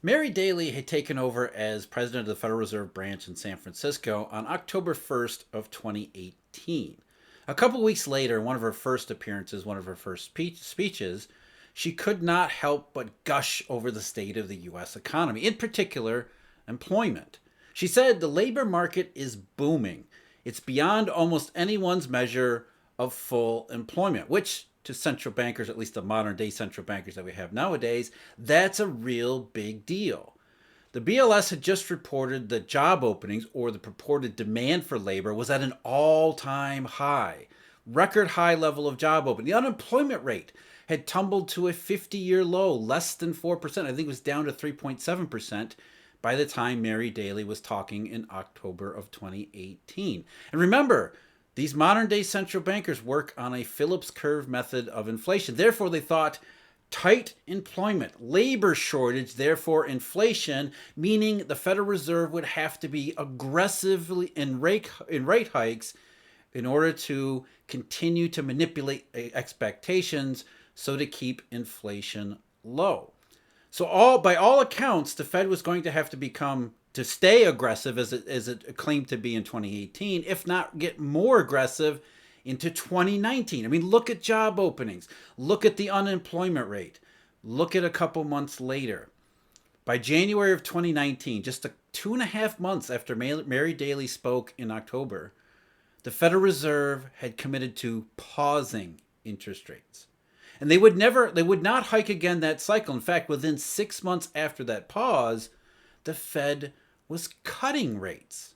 Mary Daly had taken over as president of the Federal Reserve Branch in San Francisco on October 1st of 2018. A couple weeks later, in one of her first appearances, one of her first speeches, she could not help but gush over the state of the U.S. economy, in particular, employment. She said the labor market is booming. It's beyond almost anyone's measure of full employment, which to central bankers, at least the modern day central bankers that we have nowadays, that's a real big deal. The BLS had just reported that job openings, or the purported demand for labor, was at an all-time high, record high level of job opening. The unemployment rate had tumbled to a 50-year low, less than 4%. I think it was down to 3.7% by the time Mary Daly was talking in October of 2018. And remember, these modern day central bankers work on a Phillips curve method of inflation. Therefore, they thought tight employment, labor shortage, therefore inflation, meaning the Federal Reserve would have to be aggressively in rate hikes in order to continue to manipulate expectations so to keep inflation low. So by all accounts, the Fed was going to have to stay aggressive as it claimed to be in 2018, if not get more aggressive into 2019. I mean, look at job openings. Look at the unemployment rate. Look at a couple months later. By January of 2019, just 2.5 months after Mary Daly spoke in October, the Federal Reserve had committed to pausing interest rates. And they would not hike again that cycle. In fact, within 6 months after that pause, the Fed was cutting rates.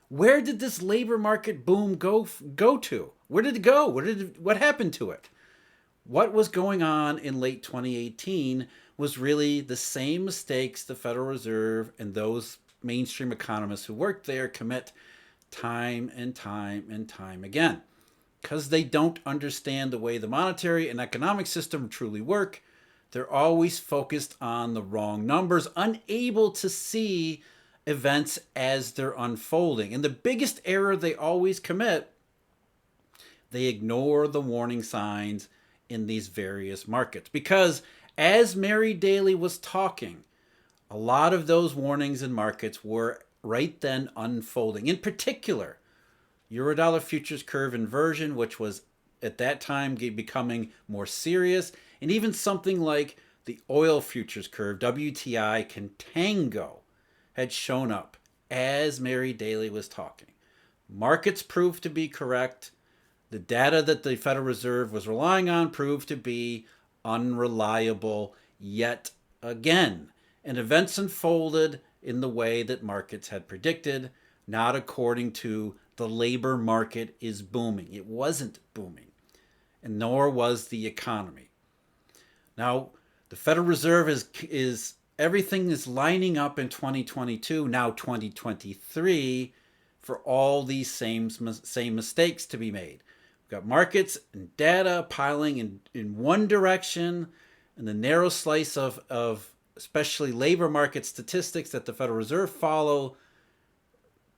Where did this labor market boom go to? Where did it go? What happened to it? What was going on in late 2018 was really the same mistakes the Federal Reserve and those mainstream economists who worked there commit time and time and time again. Because they don't understand the way the monetary and economic system truly work, they're always focused on the wrong numbers, unable to see events as they're unfolding. And the biggest error they always commit, they ignore the warning signs in these various markets. Because as Mary Daly was talking, a lot of those warnings in markets were right then unfolding. In particular, Eurodollar futures curve inversion, which was at that time becoming more serious, and even something like the oil futures curve, WTI contango, had shown up as Mary Daly was talking. Markets proved to be correct. The data that the Federal Reserve was relying on proved to be unreliable yet again. And events unfolded in the way that markets had predicted, not according to the labor market is booming. It wasn't booming, and nor was the economy. Now, the Federal Reserve is everything is lining up in 2022, now 2023, for all these same mistakes to be made. We've got markets and data piling in one direction, and the narrow slice of especially labor market statistics that the Federal Reserve follow,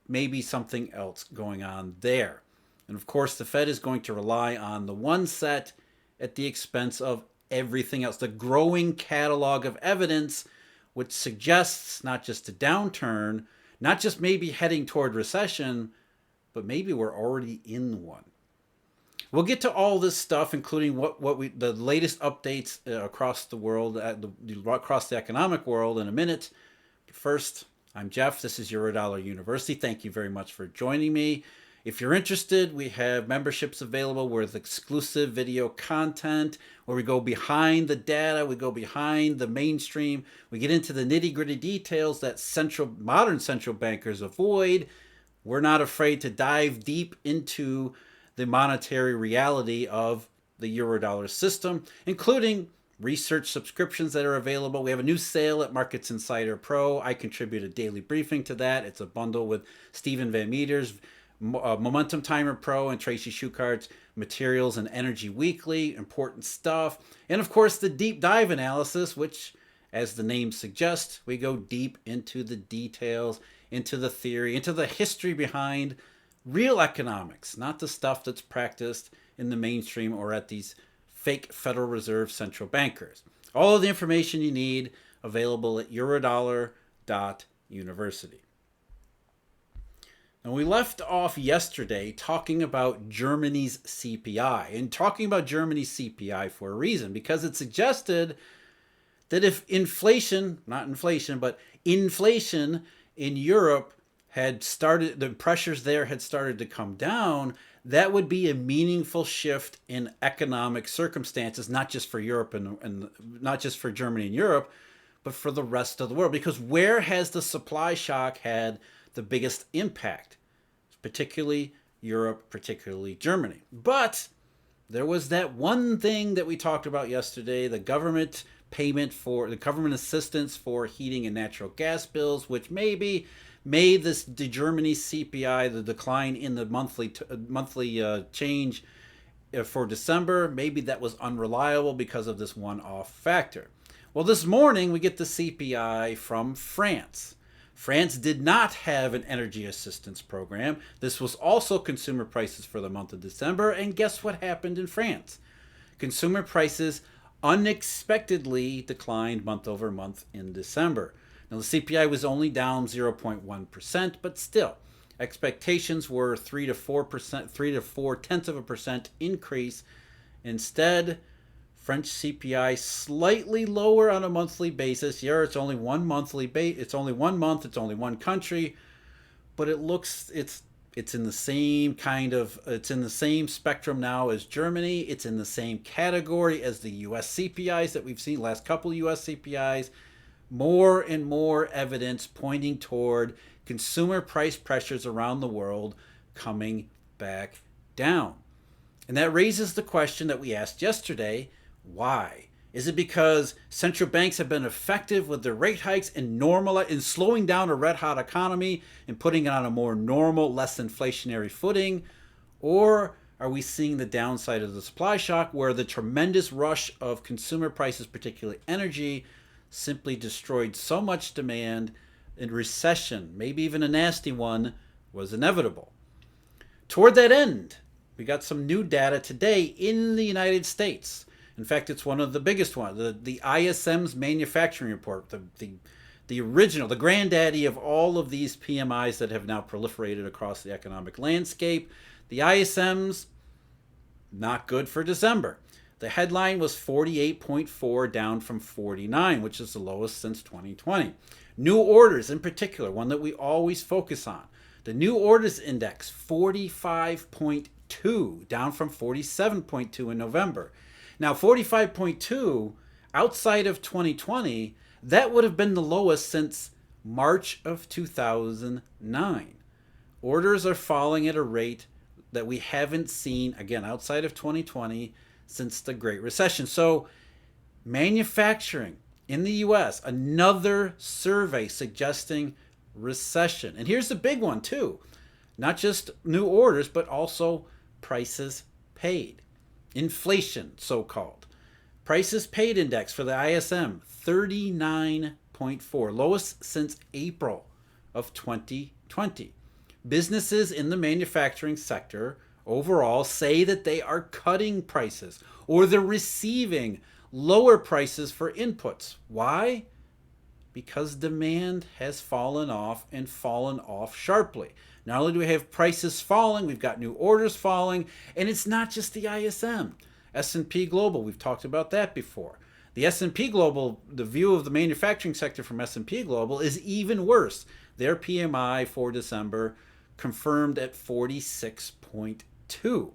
maybe something else going on there. And of course, the Fed is going to rely on the one set at the expense of everything else. The growing catalog of evidence, which suggests not just a downturn, not just maybe heading toward recession, but maybe we're already in one. We'll get to all this stuff, including the latest updates across the world, across the economic world, in a minute. But first, I'm Jeff. This is Eurodollar University. Thank you very much for joining me. If you're interested, we have memberships available with exclusive video content where we go behind the data, we go behind the mainstream, we get into the nitty-gritty details that modern central bankers avoid. We're not afraid to dive deep into the monetary reality of the Eurodollar system, including research subscriptions that are available. We have a new sale at Markets Insider Pro. I contribute a daily briefing to that. It's a bundle with Stephen Van Meter's Momentum Timer Pro and Tracy Schuchart's Materials and Energy Weekly. Important stuff. And of course, the deep dive analysis, which, as the name suggests, we go deep into the details, into the theory, into the history behind real economics, not the stuff that's practiced in the mainstream or at these fake Federal Reserve central bankers. All of the information you need available at Eurodollar.university. And we left off yesterday talking about Germany's CPI, and talking about Germany's CPI for a reason, because it suggested that if inflation in Europe had started, the pressures there had started to come down, that would be a meaningful shift in economic circumstances, not just for Europe and not just for Germany and Europe, but for the rest of the world. Because where has the supply shock had the biggest impact? Particularly Europe, particularly Germany. But there was that one thing that we talked about yesterday, the government assistance for heating and natural gas bills, which maybe made the Germany CPI, the decline in the monthly change for December, maybe that was unreliable because of this one-off factor. Well, this morning we get the CPI from France. France did not have an energy assistance program. This was also consumer prices for the month of December, and guess what happened in France? Consumer prices unexpectedly declined month over month in December. Now, the CPI was only down 0.1%, but still, expectations were 3 to 4%, 3 to 0.4% increase. Instead, French CPI slightly lower on a monthly basis. Yeah, it's only one monthly it's only 1 month, it's only one country, but it's in the same it's in the same spectrum now as Germany. It's in the same category as the US CPIs that we've seen, last couple of US CPIs. More and more evidence pointing toward consumer price pressures around the world coming back down. And that raises the question that we asked yesterday, why? Is it because central banks have been effective with their rate hikes in slowing down a red-hot economy and putting it on a more normal, less inflationary footing? Or are we seeing the downside of the supply shock, where the tremendous rush of consumer prices, particularly energy, simply destroyed so much demand, and recession, maybe even a nasty one, was inevitable? Toward that end, we got some new data today in the United States. In fact, it's one of the biggest ones, the ISM's manufacturing report, the original, the granddaddy of all of these PMIs that have now proliferated across the economic landscape. The ISM's not good for December. The headline was 48.4, down from 49, which is the lowest since 2020. New orders in particular, one that we always focus on. The new orders index, 45.2, down from 47.2 in November. Now, 45.2, outside of 2020, that would have been the lowest since March of 2009. Orders are falling at a rate that we haven't seen, again, outside of 2020, since the Great Recession. So manufacturing in the US, another survey suggesting recession. And here's the big one too. Not just new orders, but also prices paid. Inflation, so-called. Prices paid index for the ISM, 39.4, lowest since April of 2020. Businesses in the manufacturing sector overall say that they are cutting prices, or they're receiving lower prices for inputs. Why? Because demand has fallen off, and fallen off sharply. Not only do we have prices falling, we've got new orders falling, and it's not just the ISM. S&P Global, we've talked about that before. The S&P Global, the view of the manufacturing sector from S&P Global is even worse. Their PMI for December confirmed at 46.2.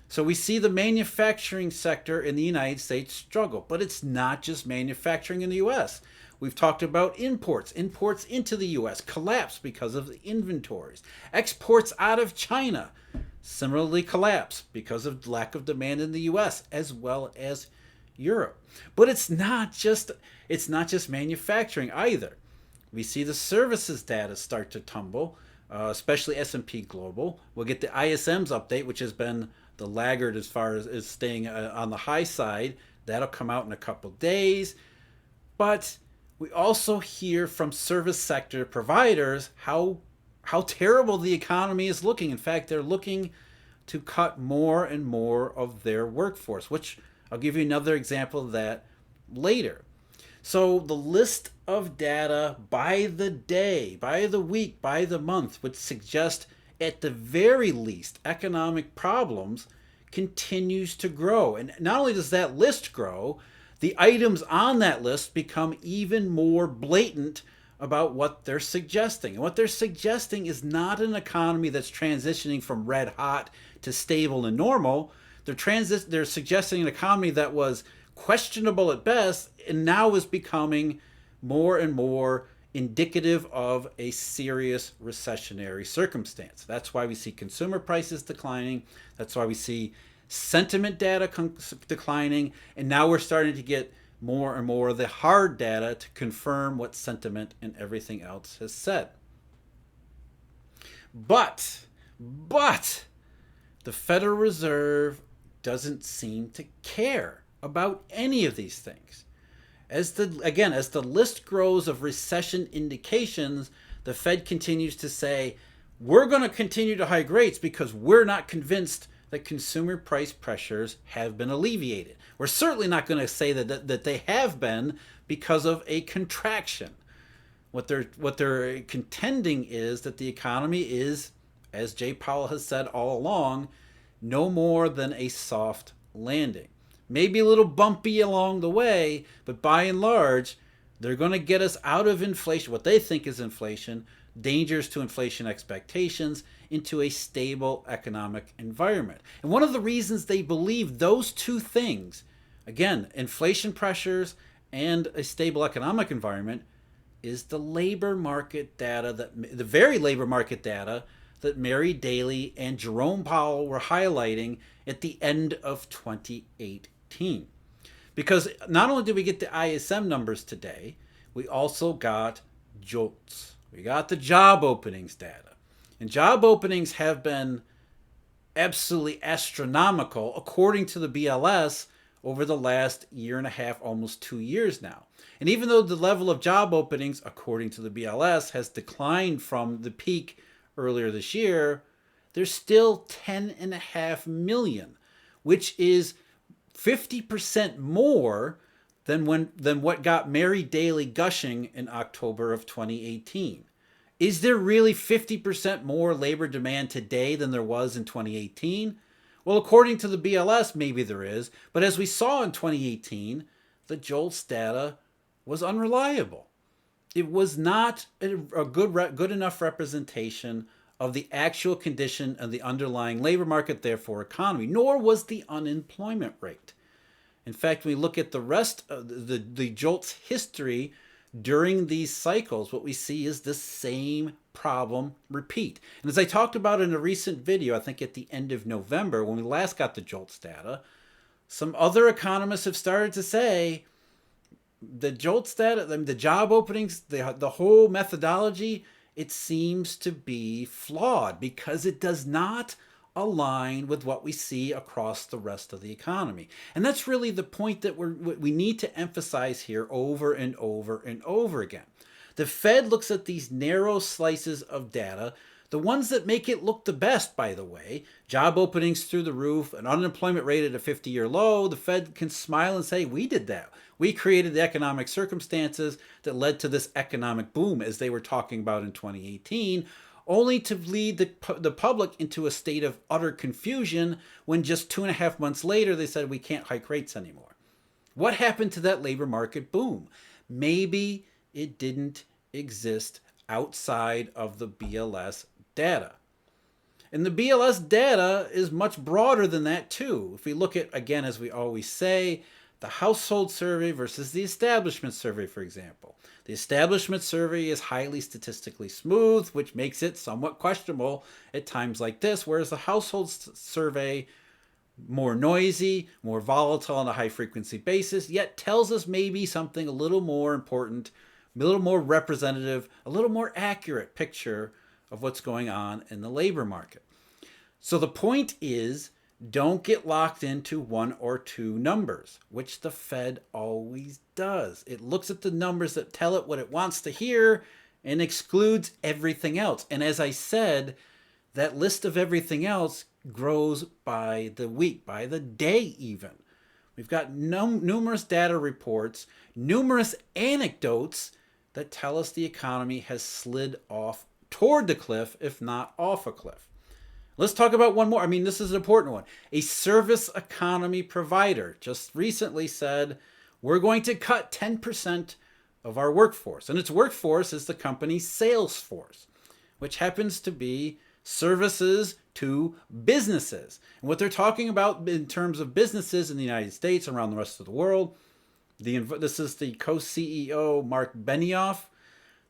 So we see the manufacturing sector in the United States struggle, but it's not just manufacturing in the US. We've talked about imports. Imports into the US collapse because of the inventories. Exports out of China similarly collapse because of lack of demand in the US as well as Europe. But it's not just manufacturing either. We see the services data start to tumble, especially S&P Global. We'll get the ISM's update, which has been the laggard as far as staying on the high side. That'll come out in a couple days. But we also hear from service sector providers how terrible the economy is looking. In fact, they're looking to cut more and more of their workforce, which I'll give you another example of that later. So the list of data by the day, by the week, by the month would suggest at the very least economic problems continues to grow. And not only does that list grow, the items on that list become even more blatant about what they're suggesting. And what they're suggesting is not an economy that's transitioning from red hot to stable and normal. They're suggesting an economy that was questionable at best and now is becoming more and more indicative of a serious recessionary circumstance. That's why we see consumer prices declining. That's why we see sentiment data declining. And now we're starting to get more and more of the hard data to confirm what sentiment and everything else has said. But the Federal Reserve doesn't seem to care about any of these things. As the list grows of recession indications, the Fed continues to say, we're going to continue to hike rates because we're not convinced that consumer price pressures have been alleviated. We're certainly not going to say that they have been because of a contraction. What they're contending is that the economy is, as Jay Powell has said all along, no more than a soft landing. Maybe a little bumpy along the way, but by and large, they're going to get us out of inflation, what they think is inflation, dangers to inflation expectations, into a stable economic environment. And one of the reasons they believe those two things, again, inflation pressures and a stable economic environment, is the labor market data, the very labor market data that Mary Daly and Jerome Powell were highlighting at the end of 2018. Because not only did we get the ISM numbers today, we also got JOLTS. We got the job openings data. And job openings have been absolutely astronomical, according to the BLS, over the last year and a half, almost 2 years now. And even though the level of job openings, according to the BLS, has declined from the peak earlier this year, there's still 10.5 million, which is 50% more than what got Mary Daly gushing in October of 2018. Is there really 50% more labor demand today than there was in 2018? Well, according to the BLS, maybe there is. But as we saw in 2018, the JOLTS data was unreliable. It was not a good enough representation of the actual condition of the underlying labor market, therefore economy, nor was the unemployment rate. In fact, when we look at the rest of the JOLTS history during these cycles, what we see is the same problem repeat. And as I talked about in a recent video, I think at the end of November, when we last got the JOLTS data, some other economists have started to say the JOLTS data, the job openings, the whole methodology, it seems to be flawed because it does not align with what we see across the rest of the economy. And that's really the point that we need to emphasize here over and over and over again. The Fed looks at these narrow slices of data, the ones that make it look the best, by the way, job openings through the roof, an unemployment rate at a 50-year low. The Fed can smile and say, we did that. We created the economic circumstances that led to this economic boom, as they were talking about in 2018, only to lead the public into a state of utter confusion when just 2.5 months later they said we can't hike rates anymore. What happened to that labor market boom? Maybe it didn't exist outside of the BLS data. And the BLS data is much broader than that too. If we look at, again, as we always say, the household survey versus the establishment survey, for example. The establishment survey is highly statistically smooth, which makes it somewhat questionable at times like this, whereas the household survey, more noisy, more volatile on a high-frequency basis, yet tells us maybe something a little more important, a little more representative, a little more accurate picture of what's going on in the labor market. So the point is, don't get locked into one or two numbers, which the Fed always does. It looks at the numbers that tell it what it wants to hear and excludes everything else. And as I said, that list of everything else grows by the week, by the day even. We've got numerous data reports, numerous anecdotes that tell us the economy has slid off toward the cliff, if not off a cliff. Let's talk about one more. I mean, this is an important one. A service economy provider just recently said, we're going to cut 10% of our workforce. And its workforce is the company's sales force, which happens to be services to businesses. And what they're talking about in terms of businesses in the United States and around the rest of the world, this is the co-CEO, Mark Benioff.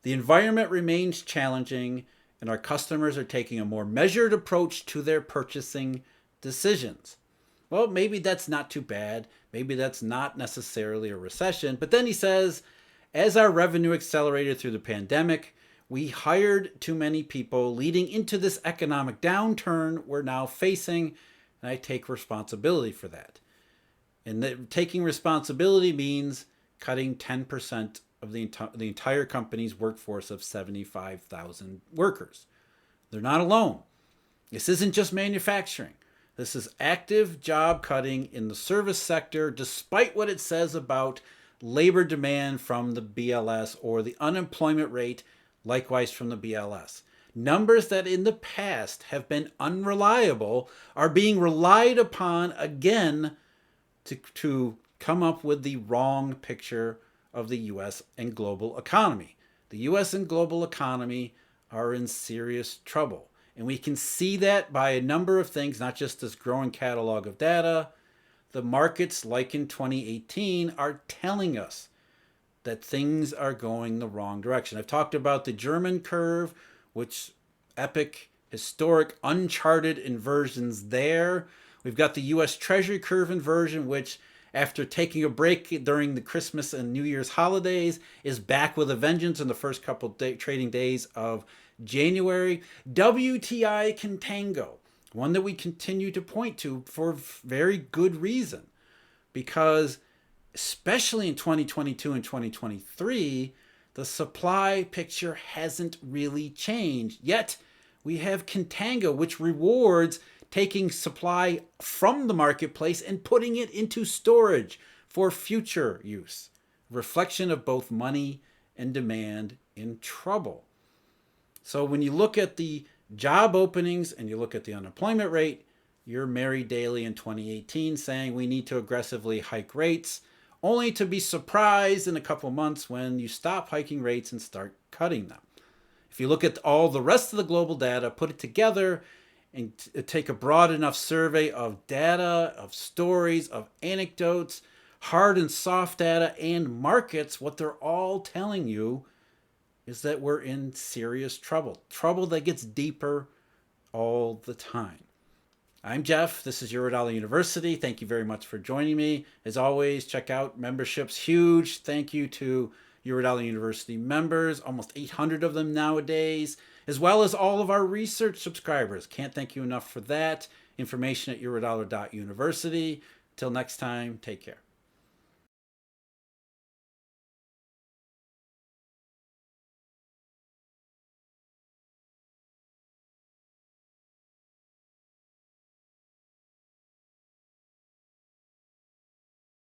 The environment remains challenging, and our customers are taking a more measured approach to their purchasing decisions. Well, maybe that's not too bad. Maybe that's not necessarily a recession. But then he says, as our revenue accelerated through the pandemic, we hired too many people, leading into this economic downturn we're now facing, and I take responsibility for that. And taking responsibility means cutting 10% of the entire company's workforce of 75,000 workers. They're not alone. This isn't just manufacturing. This is active job cutting in the service sector, despite what it says about labor demand from the BLS or the unemployment rate, likewise from the BLS. Numbers that in the past have been unreliable are being relied upon again to come up with the wrong picture of the U.S. and global economy. The U.S. and global economy are in serious trouble. And we can see that by a number of things, not just this growing catalog of data. The markets, like in 2018, are telling us that things are going the wrong direction. I've talked about the German curve, which epic, historic, uncharted inversions there. We've got the U.S. Treasury curve inversion, which after taking a break during the Christmas and New Year's holidays is back with a vengeance in the first couple trading days of January. WTI contango, one that we continue to point to for very good reason, because especially in 2022 and 2023, the supply picture hasn't really changed. Yet we have contango, which rewards taking supply from the marketplace and putting it into storage for future use. Reflection of both money and demand in trouble. So when you look at the job openings and you look at the unemployment rate, you're Mary Daly in 2018 saying we need to aggressively hike rates, only to be surprised in a couple months when you stop hiking rates and start cutting them. If you look at all the rest of the global data, put it together, and take a broad enough survey of data, of stories, of anecdotes, hard and soft data, and markets, what they're all telling you is that we're in serious trouble. Trouble that gets deeper all the time. I'm Jeff. This is Eurodollar University. Thank you very much for joining me. As always, check out memberships. Huge thank you to Eurodollar University members, almost 800 of them nowadays, as well as all of our research subscribers. Can't thank you enough for that. Information at eurodollar.university. Till next time, take care.